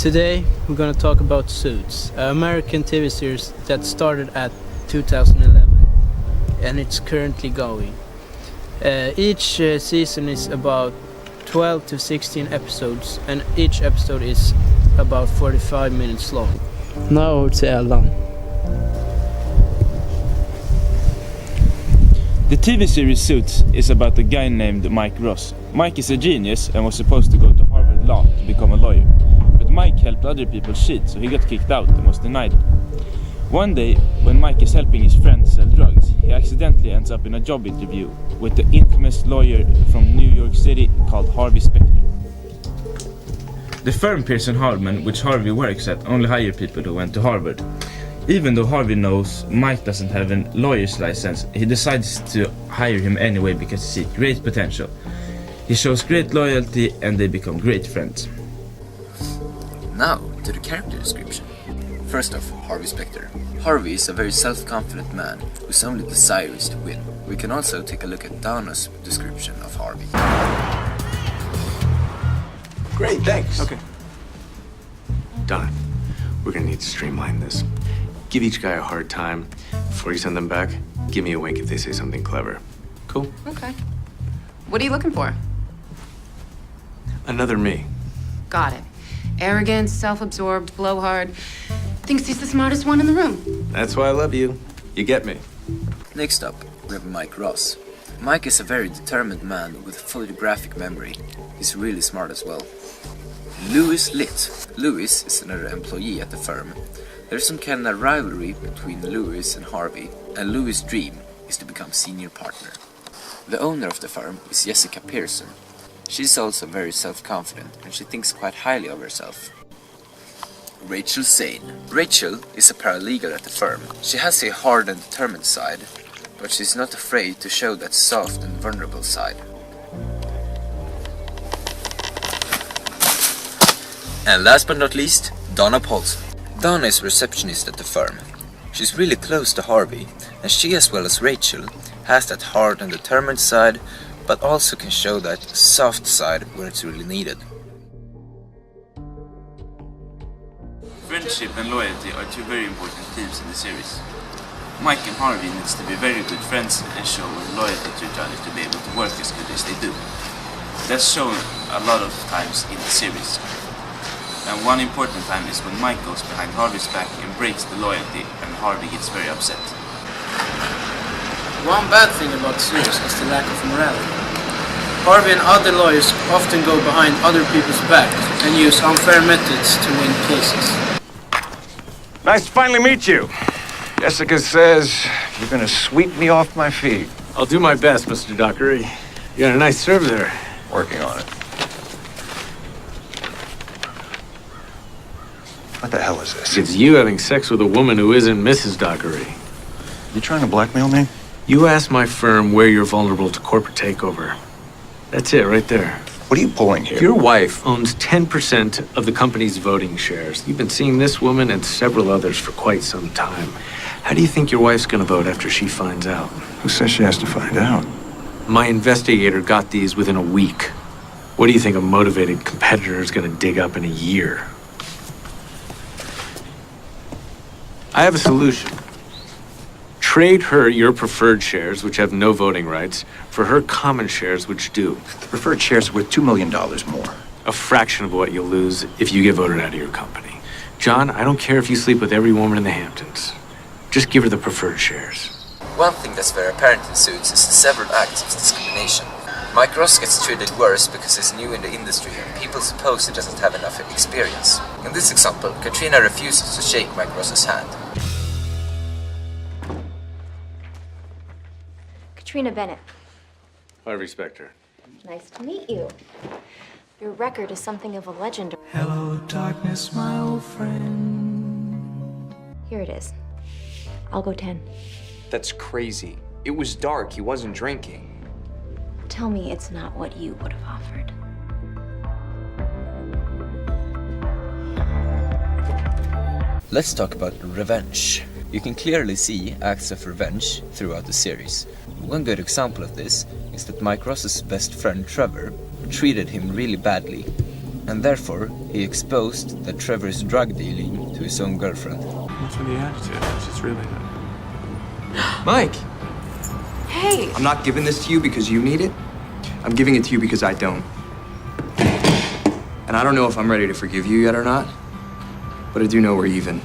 Today we're gonna talk about Suits, an American TV series that started at 2011 and it's currently going. Each season is about 12 to 16 episodes and each episode is about 45 minutes long. Now to Ellen. The TV series Suits is about a guy named Mike Ross. Mike is a genius and was supposed to go to Harvard Law to become a lawyer. But Mike helped other people cheat, so he got kicked out and was denied it. One day, when Mike is helping his friend sell drugs, he accidentally ends up in a job interview with the infamous lawyer from New York City called Harvey Specter. The firm Pearson Hardman, which Harvey works at, only hire people who went to Harvard. Even though Harvey knows Mike doesn't have a lawyer's license, he decides to hire him anyway because he sees great potential. He shows great loyalty and they become great friends. Now to the character description. First off, Harvey Specter. Harvey is a very self-confident man whose only desire is to win. We can also take a look at Donna's description of Harvey. Great, thanks. Okay. Donna, we're gonna need to streamline this. Give each guy a hard time. Before you send them back, give me a wink if they say something clever. Cool? Okay. What are you looking for? Another me. Got it. Arrogant, self-absorbed, blowhard. Thinks he's the smartest one in the room. That's why I love you. You get me. Next up, we have Mike Ross. Mike is a very determined man with a photographic memory. He's really smart as well. Louis Litt. Louis is another employee at the firm. There's some kind of rivalry between Louis and Harvey, and Louis' dream is to become senior partner. The owner of the firm is Jessica Pearson. She's also very self-confident and she thinks quite highly of herself. Rachel Zane. Rachel is a paralegal at the firm. She has a hard and determined side, but she's not afraid to show that soft and vulnerable side. And last but not least, Donna Paulson. Donna is a receptionist at the firm. She's really close to Harvey, and she as well as Rachel has that hard and determined side, but also can show that soft side where it's really needed. Friendship and loyalty are two very important themes in the series. Mike and Harvey needs to be very good friends and show loyalty to each other to be able to work as good as they do. That's shown a lot of times in the series. And one important time is when Mike goes behind Harvey's back and breaks the loyalty and Harvey gets very upset. One bad thing about the series is the lack of morality. Harvey and other lawyers often go behind other people's back and use unfair methods to win cases. Nice to finally meet you. Jessica says you're gonna sweep me off my feet. I'll do my best, Mr. Dockery. You got a nice serve there. Working on it. What the hell is this? It's you having sex with a woman who isn't Mrs. Dockery. You trying to blackmail me? You asked my firm where you're vulnerable to corporate takeover. That's it, right there. What are you pulling here? Your wife owns 10% of the company's voting shares. You've been seeing this woman and several others for quite some time. How do you think your wife's gonna vote after she finds out? Who says she has to find out? My investigator got these within a week. What do you think a motivated competitor is gonna dig up in a year? I have a solution. Trade her your preferred shares, which have no voting rights, for her common shares, which do. The preferred shares are worth $2 million more. A fraction of what you'll lose if you get voted out of your company. John, I don't care if you sleep with every woman in the Hamptons. Just give her the preferred shares. One thing that's very apparent in Suits is the several acts of discrimination. Mike Ross gets treated worse because he's new in the industry and people suppose he doesn't have enough experience. In this example, Katrina refuses to shake Mike Ross's hand. Katrina Bennett. Harvey Specter. Nice to meet you. Your record is something of a legend. Hello, darkness, my old friend. Here it is. I'll go 10. That's crazy. It was dark. He wasn't drinking. Tell me it's not what you would have offered. Let's talk about revenge. You can clearly see acts of revenge throughout the series. One good example of this is that Mike Ross's best friend Trevor treated him really badly. And therefore, he exposed that Trevor is drug dealing to his own girlfriend. What's with the attitude? It's really Mike! Hey! I'm not giving this to you because you need it. I'm giving it to you because I don't. And I don't know if I'm ready to forgive you yet or not, but I do know we're even.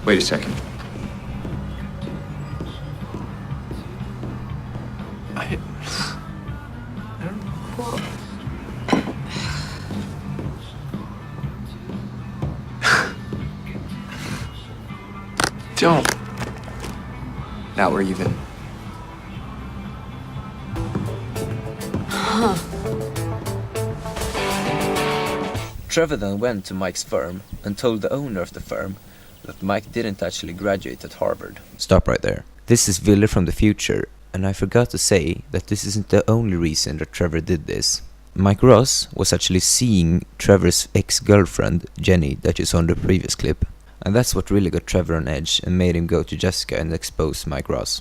Wait a second. Don't. Now we're even. Trevor then went to Mike's firm and told the owner of the firm that Mike didn't actually graduate at Harvard. Stop right there. This is Ville from the future, and I forgot to say that this isn't the only reason that Trevor did this. Mike Ross was actually seeing Trevor's ex-girlfriend, Jenny, that you saw in the previous clip. And that's what really got Trevor on edge and made him go to Jessica and expose Mike Ross.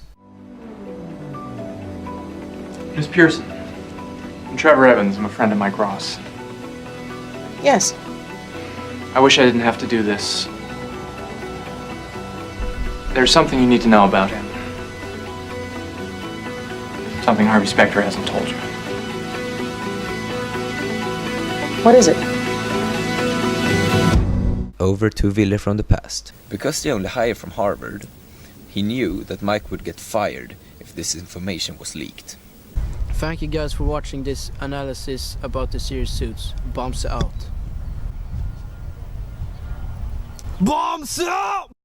Miss Pearson, I'm Trevor Evans. I'm a friend of Mike Ross. Yes. I wish I didn't have to do this. There's something you need to know about him. Something Harvey Specter hasn't told you. What is it? Over to Ville from the past. Because they only hired from Harvard, he knew that Mike would get fired if this information was leaked. Thank you guys for watching this analysis about the series Suits. BAMSE out. BAMSE out!